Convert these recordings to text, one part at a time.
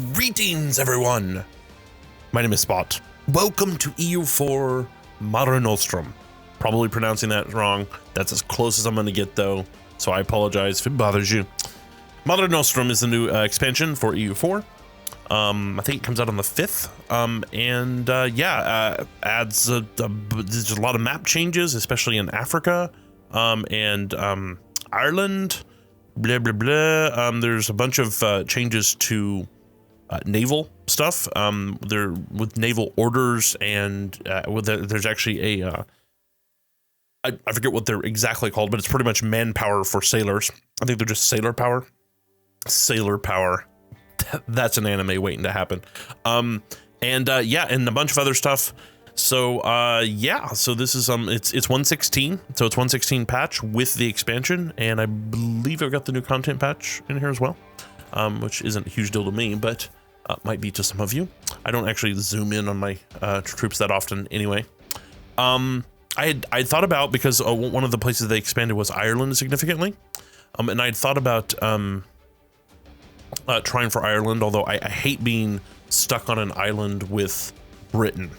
Greetings, everyone. My name is Spot. Welcome to EU4 Mare Nostrum. Probably pronouncing that wrong. That's as close as I'm going to get, though, so I apologize if it bothers you. Mare Nostrum is the new expansion for EU4. I think it comes out on the 5th, adds there's a lot of map changes, especially in Africa and Ireland. Blah blah blah. There's a bunch of changes to naval stuff. There with naval orders, and there's actually a I forget what they're exactly called, but it's pretty much manpower for sailors. I think they're just sailor power. Sailor power. That's an anime waiting to happen. And a bunch of other stuff. So so this is it's 1.16, so it's 1.16 patch with the expansion, and I believe I've got the new content patch in here as well, which isn't a huge deal to me, but might be to some of you. I don't actually zoom in on my troops that often anyway. I thought about, because one of the places they expanded was Ireland significantly, and I'd thought about trying for Ireland, although I hate being stuck on an island with Britain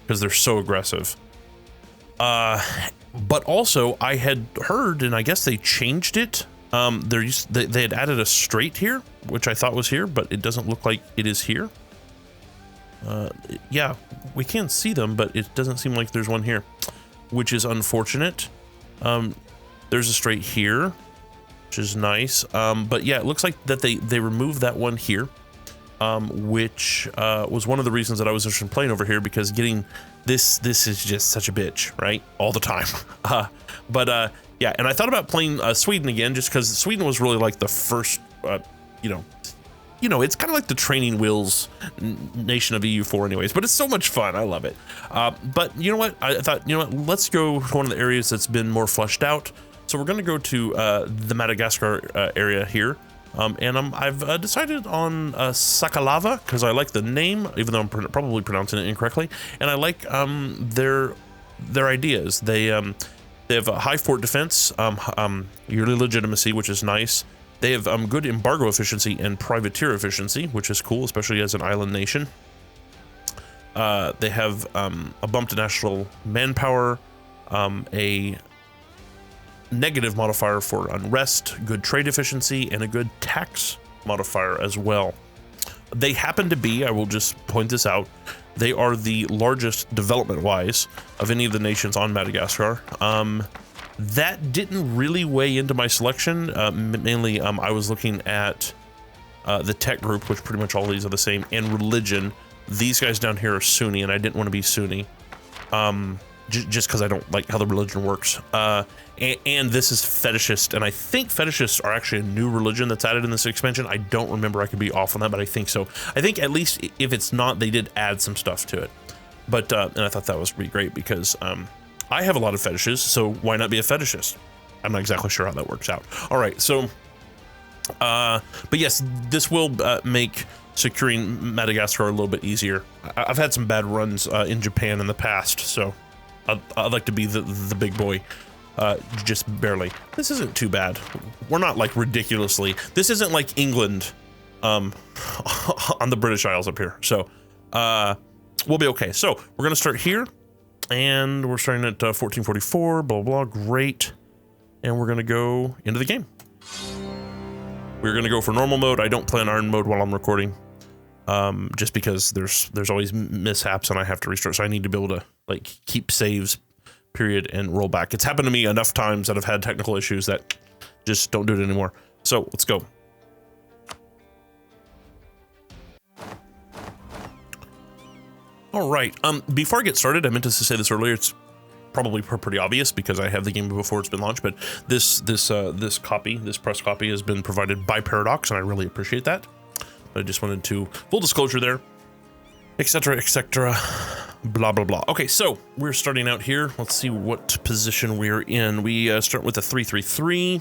because they're so aggressive. But also I had heard, and I guess they changed it. They had added a strait here, which I thought was here, but it doesn't look like it is here. Yeah, we can see them, but it doesn't seem like there's one here, which is unfortunate. There's a strait here, which is nice. But yeah, it looks like that they removed that one here, which was one of the reasons that I was interested in playing over here, because getting this is just such a bitch, right? All the time. Yeah, and I thought about playing Sweden again, just because Sweden was really like the first, it's kind of like the training wheels nation of EU4 anyways, but it's so much fun. I love it. But you know what? I thought, let's go to one of the areas that's been more fleshed out. So we're going to go to the Madagascar area here. And I've decided on Sakalava because I like the name, even though I'm probably pronouncing it incorrectly. And I like their ideas. They have a high fort defense, yearly legitimacy, which is nice. They have good embargo efficiency and privateer efficiency, which is cool, especially as an island nation. They have a bump to national manpower, a negative modifier for unrest, good trade efficiency, and a good tax modifier as well. They happen to be, I will just point this out, they are the largest development-wise of any of the nations on Madagascar. That didn't really weigh into my selection. Mainly, I was looking at the tech group, which pretty much all these are the same, and religion. These guys down here are Sunni, and I didn't want to be Sunni. Just because I don't like how the religion works. And this is fetishist, and I think fetishists are actually a new religion that's added in this expansion. I don't remember, I could be off on that, but I think so. I think at least if it's not, they did add some stuff to it. But, and I thought that was pretty great because I have a lot of fetishes, so why not be a fetishist? I'm not exactly sure how that works out. All right, so, but yes, this will make securing Madagascar a little bit easier. I've had some bad runs in Japan in the past, so I'd like to be the big boy, just barely. This isn't too bad. We're not like ridiculously. This isn't like England on the British Isles up here. So we'll be okay. So we're going to start here, and we're starting at 1444, blah, blah, blah. Great. And we're going to go into the game. We're going to go for normal mode. I don't play on iron mode while I'm recording. Just because there's always mishaps and I have to restart, so I need to be able to like keep saves, period, and roll back. It's happened to me enough times that I've had technical issues that just don't do it anymore. So let's go. All right. Before I get started, I meant to say this earlier. It's probably pretty obvious because I have the game before it's been launched, but this press copy has been provided by Paradox, and I really appreciate that. I just wanted to, full disclosure there, etc., blah, blah, blah. Okay, so we're starting out here. Let's see what position we're in. We start with a 333.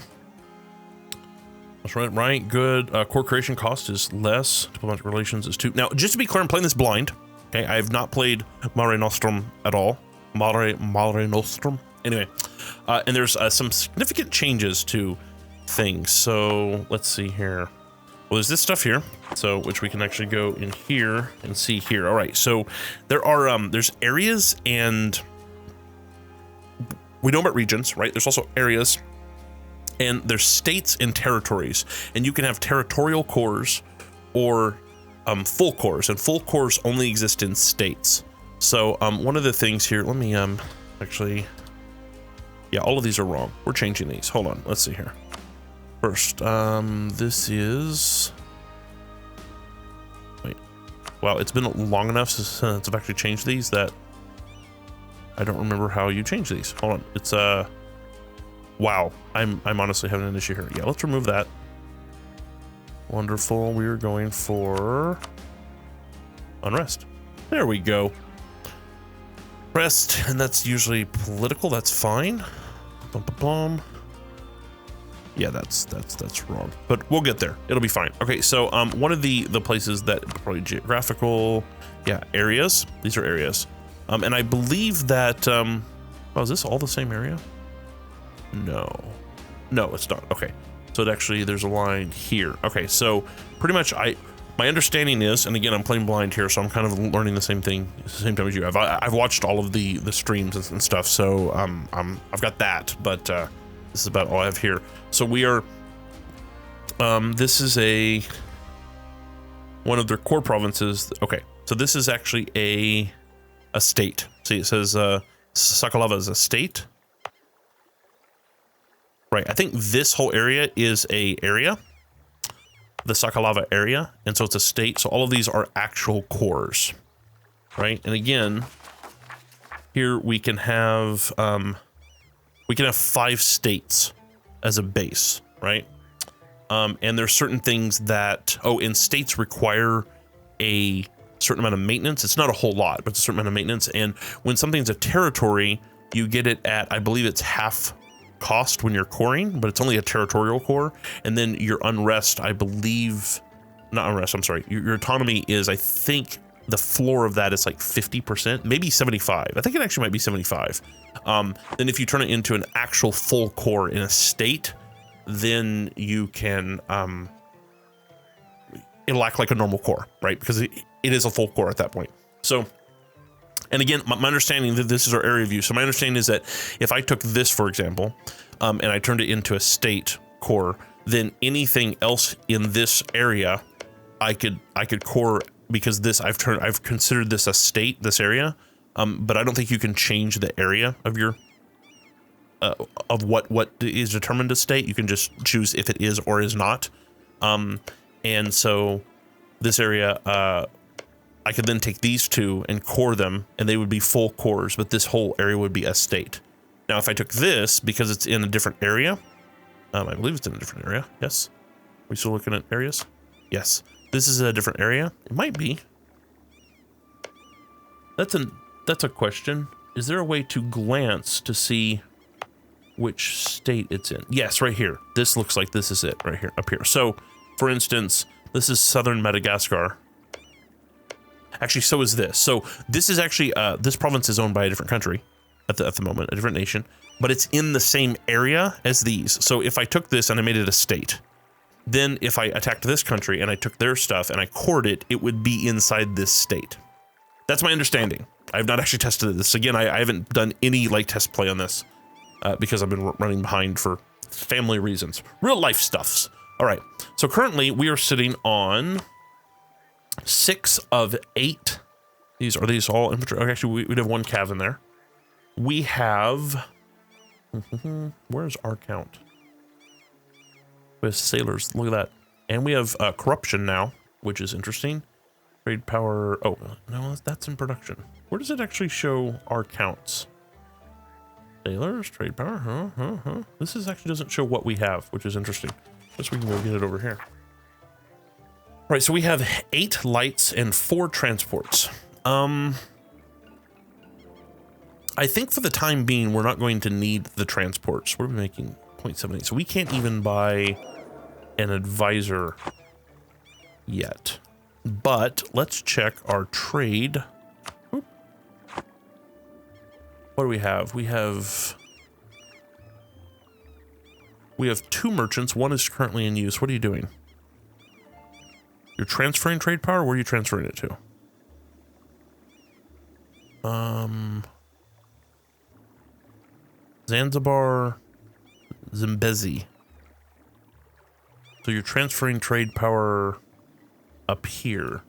That's right, good. Core creation cost is less. Diplomatic relations is 2. Now, just to be clear, I'm playing this blind. Okay, I have not played Mare Nostrum at all. Mare Nostrum. Anyway, and there's some significant changes to things. So let's see here. Well, there's this stuff here, so which we can actually go in here and see here. All right, so there are there's areas, and we know about regions, right? There's also areas, and there's states and territories, and you can have territorial cores or full cores, and full cores only exist in states. So one of the things here, let me actually, yeah, all of these are wrong. We're changing these. Hold on, let's see here. First, this is, wait, wow, it's been long enough since I've actually changed these that I don't remember how you change these. Hold on, it's wow, I'm honestly having an issue here. Yeah, let's remove that. Wonderful, we're going for unrest. There we go. Rest, and that's usually political, that's fine. Bum, bum, bum. Yeah, that's wrong, but we'll get there. It'll be fine. Okay, so one of the places that probably geographical, yeah, areas. These are areas, and I believe that. Oh, is this all the same area? No, it's not. Okay, so it actually there's a line here. Okay, so pretty much my understanding is, and again I'm playing blind here, so I'm kind of learning the same thing at the same time as you have. I've watched all of the streams and stuff, so I've got that, but this is about all I have here. So we are, this is one of their core provinces. Okay, so this is actually a state. See, it says Sakalava is a state. Right, I think this whole area is a area, the Sakalava area, and so it's a state. So all of these are actual cores, right? And again, here we can have 5 states as a base, right? And there's certain things that, and states require a certain amount of maintenance. It's not a whole lot, but it's a certain amount of maintenance. And when something's a territory, you get it at, I believe it's half cost when you're coring, but it's only a territorial core. And then your unrest, I believe, not unrest, I'm sorry. Your autonomy is, I think the floor of that is like 50%, maybe 75. I think it actually might be 75. Then if you turn it into an actual full core in a state, then you can, it'll act like a normal core, right? Because it is a full core at that point. So, and again, my understanding that this is our area view. So my understanding is that if I took this, for example, and I turned it into a state core, then anything else in this area, I could core, because this I've considered this a state, this area. But I don't think you can change the area of your of what is determined a state. You can just choose if it is or is not. And so this area, I could then take these two and core them, and they would be full cores, but this whole area would be a state. Now, if I took this, because it's in a different area, I believe it's in a different area. Yes. Are we still looking at areas? Yes. This is a different area. It might be. That's a question. Is there a way to glance to see which state it's in? Yes, right here. This looks like this is it right here, up here. So, for instance, this is southern Madagascar. Actually, so is this. So this is actually, this province is owned by a different country at the moment, a different nation, but it's in the same area as these. So if I took this and I made it a state, then if I attacked this country and I took their stuff and I cored it, it would be inside this state. That's my understanding. I have not actually tested this. Again, I haven't done any like test play on this because I've been running behind for family reasons. Real life stuffs. All right. So currently we are sitting on 6 of 8. Are these all infantry? Okay, actually, we'd have 1 cav in there. We have, where's our count? We have sailors. Look at that. And we have corruption now, which is interesting. Trade power. Oh, no, that's in production. Where does it actually show our counts? Sailors, trade power. This actually doesn't show what we have, which is interesting. Guess we can go get it over here. All right, so we have 8 lights and 4 transports. I think for the time being, we're not going to need the transports. What are we making? 0.78. So we can't even buy an advisor yet. But let's check our trade. Oop. What do we have? We have 2 merchants. One is currently in use. What are you doing? You're transferring trade power? Where are you transferring it to? Zanzibar, Zambezi. So you're transferring trade power up here.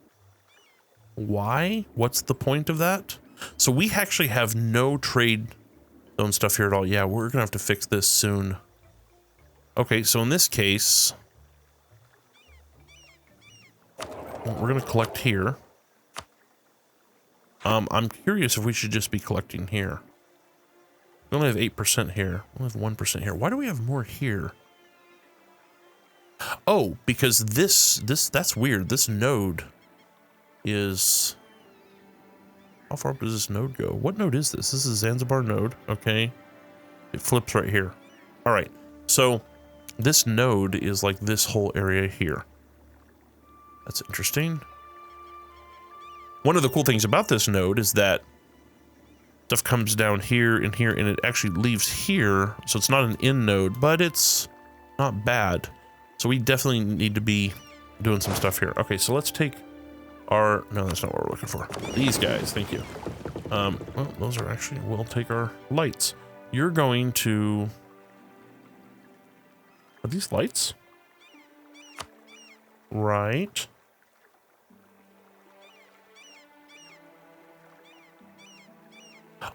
Why? What's the point of that? So we actually have no trade zone stuff here at all. Yeah, we're gonna have to fix this soon. Okay, so in this case, we're gonna collect here. I'm curious if we should just be collecting here. We only have 8% here. We only have 1% here. Why do we have more here? Oh, because that's weird. This node is... How far up does this node go? What node is this? This is Zanzibar node. Okay. It flips right here. All right. So this node is like this whole area here. That's interesting. One of the cool things about this node is that stuff comes down here and here, and it actually leaves here. So it's not an in node, but it's not bad. So we definitely need to be doing some stuff here. Okay, so let's take our... No, that's not what we're looking for. These guys, thank you. Well, those are actually... We'll take our lights. You're going to... Are these lights? Right.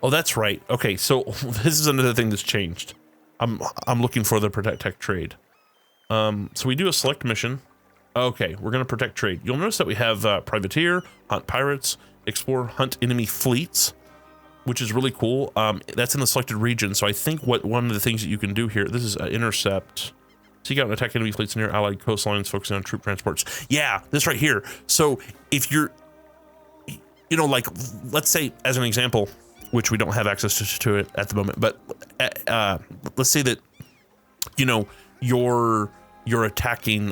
Oh, that's right. Okay, so this is another thing that's changed. I'm looking for the protect tech trade. So we do a select mission. Okay, we're gonna protect trade. You'll notice that we have privateer, hunt pirates, explore, hunt enemy fleets, which is really cool. That's in the selected region. So I think one of the things that you can do here, this is intercept. Seek out and attack enemy fleets near allied coastlines, focusing on troop transports. Yeah, this right here. So if you're, you know, like, let's say as an example, which we don't have access to it at the moment, but let's say that, you know, you're attacking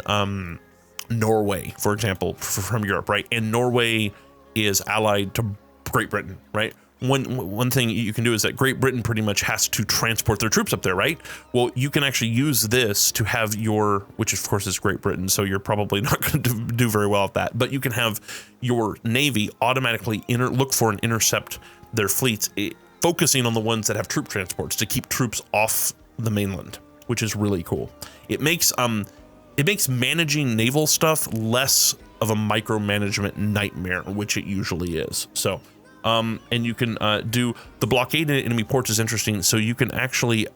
Norway, for example, from Europe, right? And Norway is allied to Great Britain, right? One thing you can do is that Great Britain pretty much has to transport their troops up there, right? Well, you can actually use this to have your, which of course is Great Britain, so you're probably not going to do very well at that, but you can have your Navy automatically look for and intercept their fleets, focusing on the ones that have troop transports to keep troops off the mainland, which is really cool. It makes managing naval stuff less of a micromanagement nightmare, which it usually is. So, and you can do the blockade in enemy ports is interesting. So you can actually,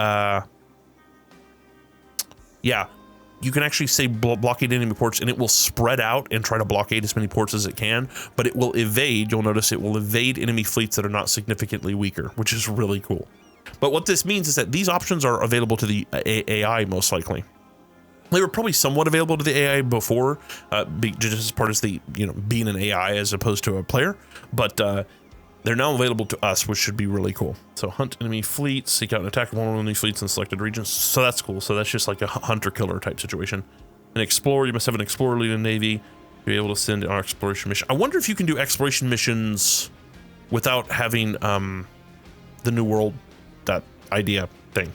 you can actually say blockade enemy ports, and it will spread out and try to blockade as many ports as it can, but it will evade, you'll notice it will evade enemy fleets that are not significantly weaker, which is really cool. But what this means is that these options are available to the AI most likely. They were probably somewhat available to the AI before, just as part of the, you know, being an AI as opposed to a player, but they're now available to us, which should be really cool. So hunt enemy fleets, seek out and attack one of enemy fleets in selected regions. So that's cool. So that's just like a hunter-killer type situation. An explorer, you must have an explorer leading a navy to be able to send our exploration mission. I wonder if you can do exploration missions without having the New World, that idea thing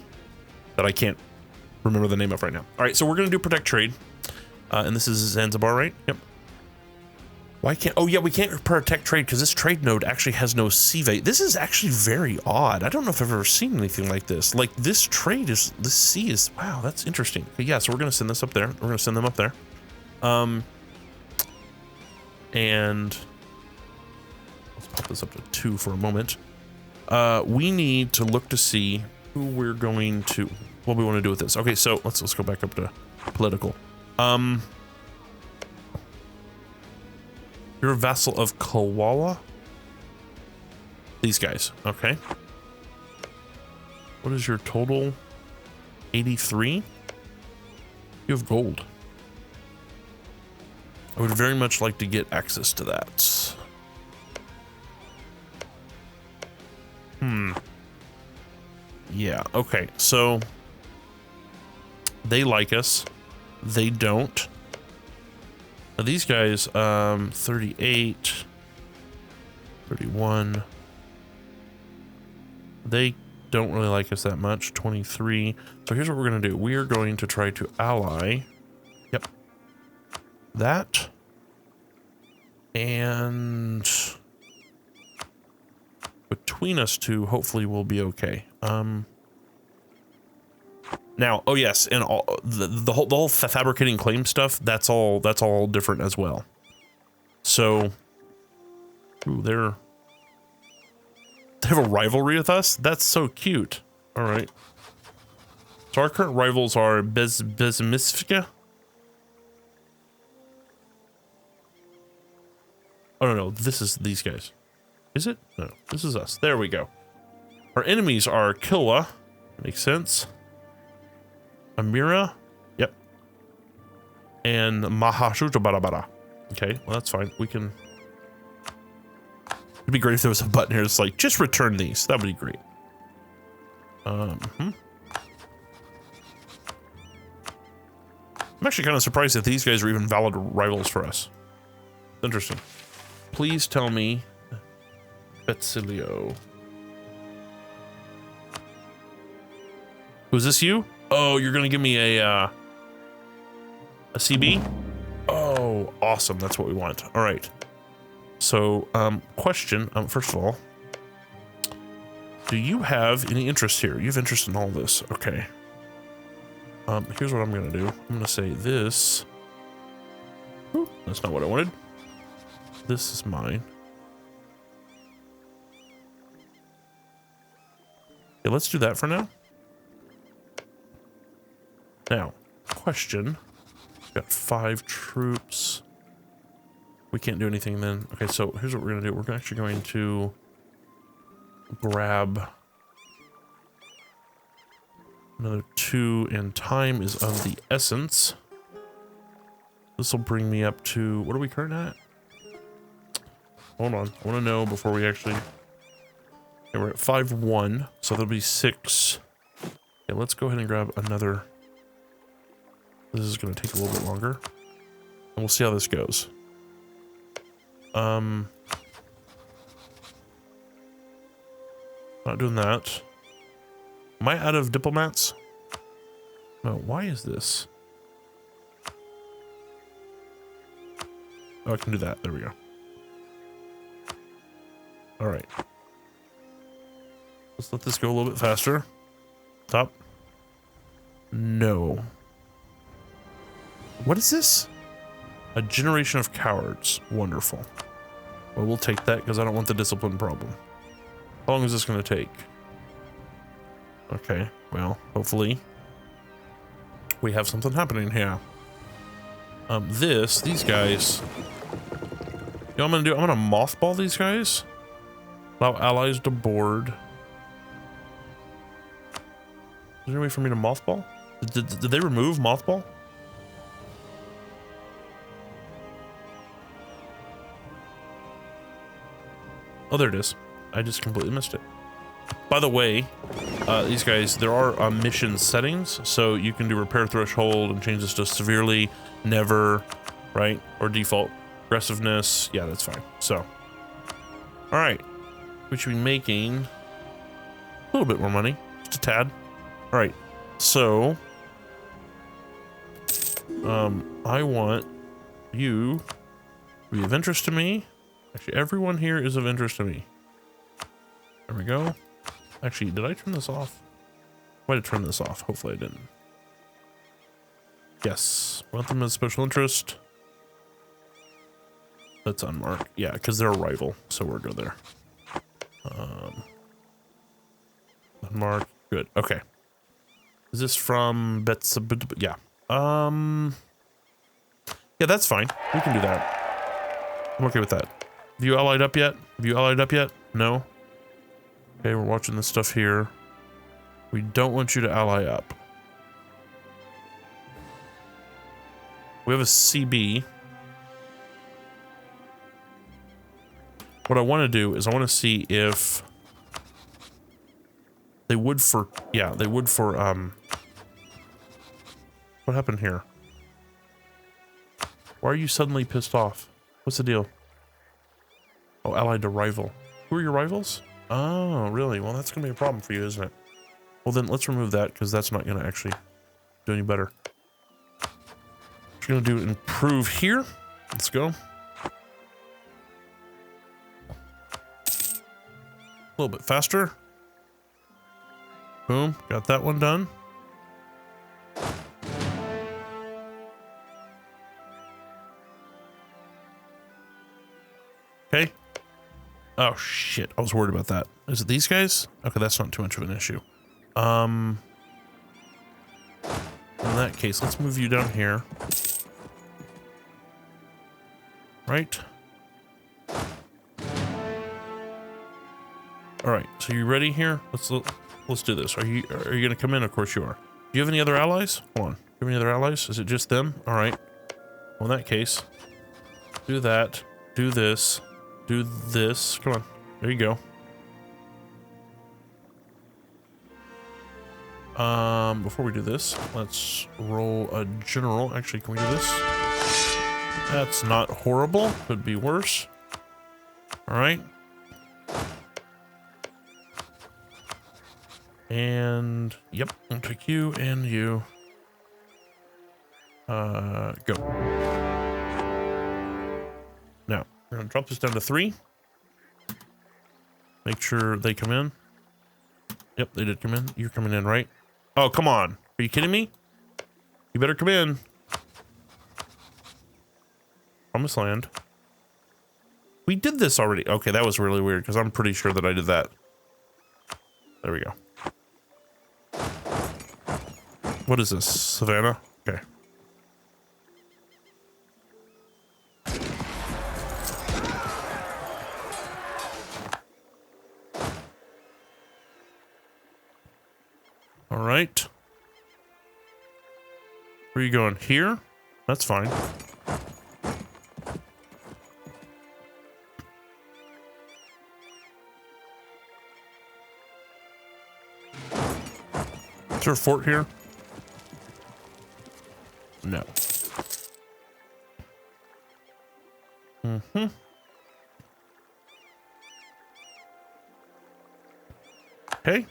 that I can't remember the name of right now. All right, so we're going to do protect trade. And this is Zanzibar, right? Yep. Why can't, oh yeah, we can't protect trade because this trade node actually has no CVA. This is actually very odd. I don't know if I've ever seen anything like this. Like this trade is, this C is, wow, that's interesting. Okay, yeah, so we're gonna send this up there. We're gonna send them up there. And let's pop this up to 2 for a moment. We need to look to see who we're going to, what we want to do with this. Okay, so let's go back up to political. You're a vassal of Kawala? These guys, okay. What is your total? 83? You have gold. I would very much like to get access to that. Yeah, okay, so they like us. They don't. Now these guys, 38, 31. They don't really like us that much. 23. So here's what we're going to do. We are going to try to ally. Yep. That. And between us two, hopefully we'll be okay. Now, oh yes, and all the whole fabricating claim stuff, that's all different as well. So, ooh, they have a rivalry with us? That's so cute. All right. So our current rivals are Bezmisfka. Oh no, this is these guys. Is it? No, this is us. There we go. Our enemies are Kilwa. Makes sense. Amira. Yep. And Mahashuta. Okay, well that's fine. We can... It'd be great if there was a button here that's like, just return these. That would be great. I'm actually kind of surprised that these guys are even valid rivals for us. Interesting. Please tell me, Betsilio. Was this you? Oh, you're gonna give me a CB? Oh, awesome. That's what we want. All right. So, question. First of all, do you have any interest here? You have interest in all this. Okay. Here's what I'm gonna do. I'm gonna say this. Ooh, that's not what I wanted. This is mine. Okay, let's do that for now. Now, question. We've got 5 troops. We can't do anything then. Okay, so here's what we're gonna do. We're actually going to grab another 2, and time is of the essence. This will bring me up to, what are we current at? Hold on, I want to know before we actually... Okay, we're at 5-1, so there'll be 6. Okay, let's go ahead and grab another. This is going to take a little bit longer, and we'll see how this goes. Not doing that. Am I out of diplomats? No, why is this? Oh, I can do that. There we go. All right. Let's let this go a little bit faster. Stop. No. What is this? A generation of cowards. Wonderful. Well, we'll take that because I don't want the discipline problem. How long is this going to take? Okay, well, hopefully we have something happening here. These guys. You know what I'm gonna do? I'm gonna mothball these guys. Allow allies to board. Is there any way for me to mothball? Did they remove mothball? Oh, there it is. I just completely missed it. By the way, these guys, there are mission settings, so you can do repair threshold and change this to severely, never, right? Or default. Aggressiveness, yeah, that's fine. So, all right. We should be making a little bit more money, just a tad. All right, so, I want you to be of interest to me. Actually, everyone here is of interest to me. There we go. Actually, did I turn this off? I might have turned this off. Hopefully I didn't. Yes. Want them as special interest. That's unmarked. Yeah, because they're a rival. So we'll go there. Unmarked. Good. Okay. Is this from Bets? Yeah. Yeah, that's fine. We can do that. I'm okay with that. Have you allied up yet? Have you allied up yet? No? Okay, we're watching this stuff here. We don't want you to ally up. We have a CB. What I want to do is I want to see if they would for, yeah, they would for, what happened here? Why are you suddenly pissed off? What's the deal? Oh, allied to rival. Who are your rivals? Oh, really? Well, that's going to be a problem for you, isn't it? Well, then let's remove that because that's not going to actually do any better. We're going to do improve here. Let's go. little bit faster. Boom, got that one done. Okay. Oh shit, I was worried about that. Is it these guys? Okay, that's not too much of an issue. In that case, let's move you down here. Right. All right, so you ready here? Let's do this. Are you gonna come in? Of course you are. Do you have any other allies? Hold on. Do you have any other allies? Is it just them? All right. Well, in that case, do that. Do this. Do this. Come on. There you go. Before we do this, let's roll a general. Actually, can we do this? That's not horrible. Could be worse. All right. And yep, I'll take you and you. Go. Now, we're gonna drop this down to 3. Make sure they come in. Yep, they did come in. You're coming in, right? Oh, come on. Are you kidding me? You better come in. Promised land. We did this already. Okay, that was really weird because I'm pretty sure that I did that. There we go. What is this? Savannah? Okay. All right. Where are you going? Here? That's fine. Is there a fort here? No. Mm-hmm. Okay.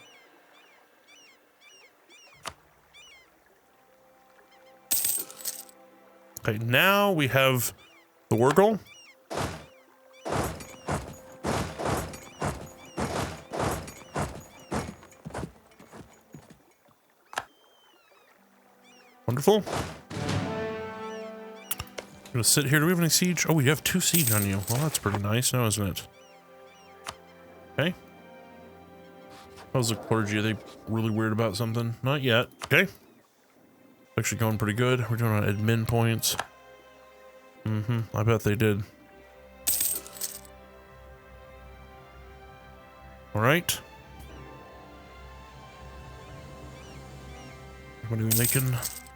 Okay, now we have the Wurgle. Wonderful. I'm gonna sit here. Do we have any siege? Oh, we have 2 siege on you. Well, that's pretty nice now, isn't it? Okay. How's the clergy? Are they really weird about something? Not yet. Okay. Actually going pretty good. We're doing on admin points. I bet they did. All right. What are we making?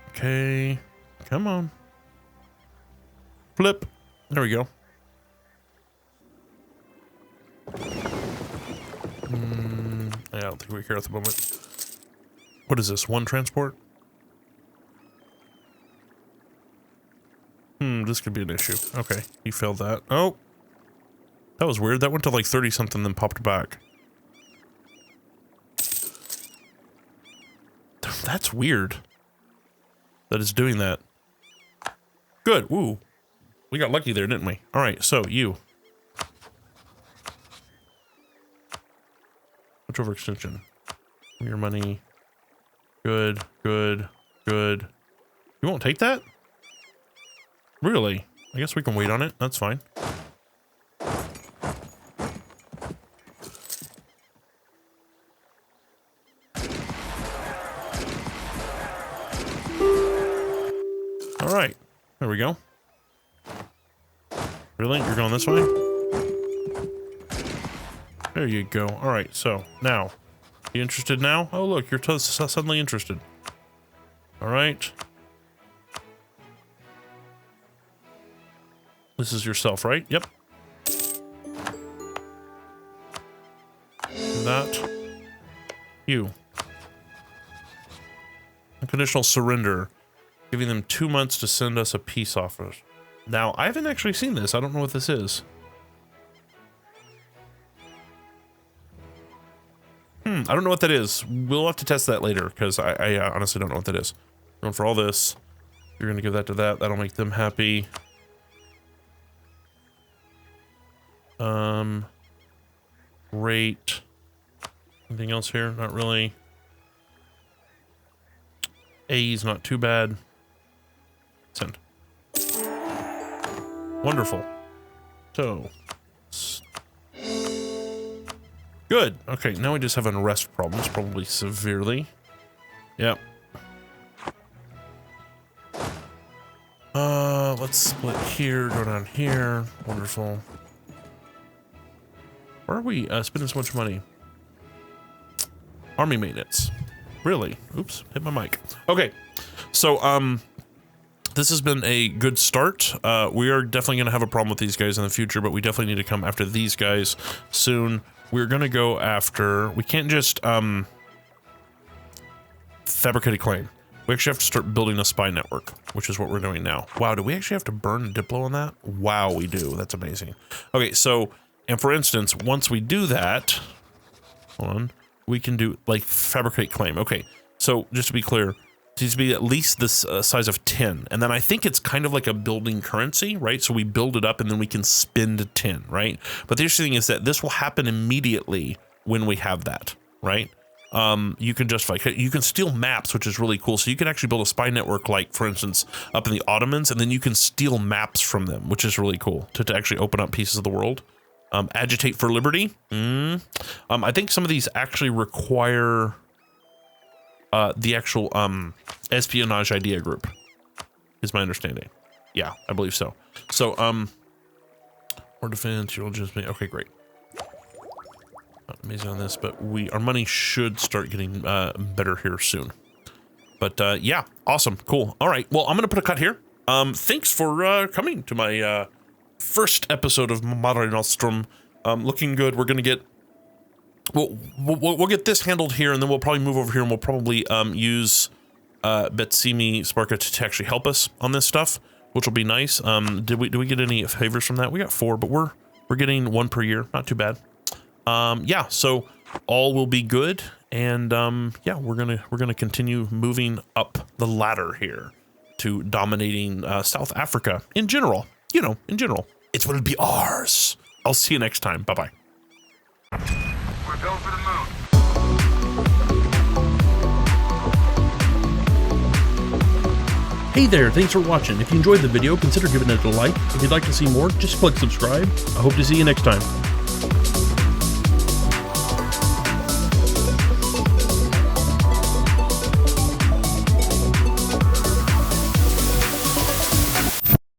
Okay. Come on. Flip. There we go. I don't think we care at the moment. What is this? 1 transport? This could be an issue. Okay, he failed that. Oh, that was weird. That went to like 30 something, then popped back. That's weird. That it's doing that. Good. Woo. We got lucky there, didn't we? All right. So you. Switch over extension. Your money. Good. Good. Good. You won't take that? Really? I guess we can wait on it. That's fine. All right. There we go. Really? You're going this way? There you go. All right. So now, you interested now? Oh, look, you're suddenly interested. All right. This is yourself, right? Yep. That. You. Unconditional surrender. Giving them 2 months to send us a peace offer. Now, I haven't actually seen this. I don't know what this is. I don't know what that is. We'll have to test that later, because I honestly don't know what that is. Going for all this. You're going to give that to that. That'll make them happy. Rate. Anything else here? Not really. A's not too bad. Send. Wonderful. So. Good. Okay, now we just have unrest problems, probably severely. Yep. Let's split here, go down here. Wonderful. Why are we spending so much money? Army maintenance. Really? Oops, hit my mic. Okay, so this has been a good start. We are definitely going to have a problem with these guys in the future, but we definitely need to come after these guys soon. We're going to go after... We can't just fabricate a claim. We actually have to start building a spy network, which is what we're doing now. Wow, do we actually have to burn a Diplo on that? Wow, we do. That's amazing. Okay, so, and for instance, once we do that, hold on, we can do, like, fabricate claim. Okay, so just to be clear, it needs to be at least this size of 10. And then I think it's kind of like a building currency, right? So we build it up and then we can spend 10, right? But the interesting thing is that this will happen immediately when we have that, right? You can justify, you can steal maps, which is really cool. So you can actually build a spy network, like for instance, up in the Ottomans, and then you can steal maps from them, which is really cool to actually open up pieces of the world. Agitate for liberty. I think some of these actually require the actual espionage idea group, is my understanding. Yeah, I believe so. So, or defense, you'll just be, okay, great. Not amazing on this, but our money should start getting better here soon. But yeah, awesome, cool. All right, well, I'm gonna put a cut here. Thanks for coming to my first episode of Mare Nostrum. Looking good. We're gonna get we'll get this handled here, and then we'll probably move over here, and we'll probably use Betsimi Sparka to actually help us on this stuff, which will be nice. Do we get any favors from that? We got 4, but we're getting 1 per year. Not too bad. Yeah, so all will be good, and yeah, we're gonna continue moving up the ladder here to dominating South Africa in general. You know, in general, it's what it'd be ours. I'll see you next time. Bye bye. We're going for the moon. Hey there, thanks for watching. If you enjoyed the video, consider giving it a like. If you'd like to see more, just click subscribe. I hope to see you next time.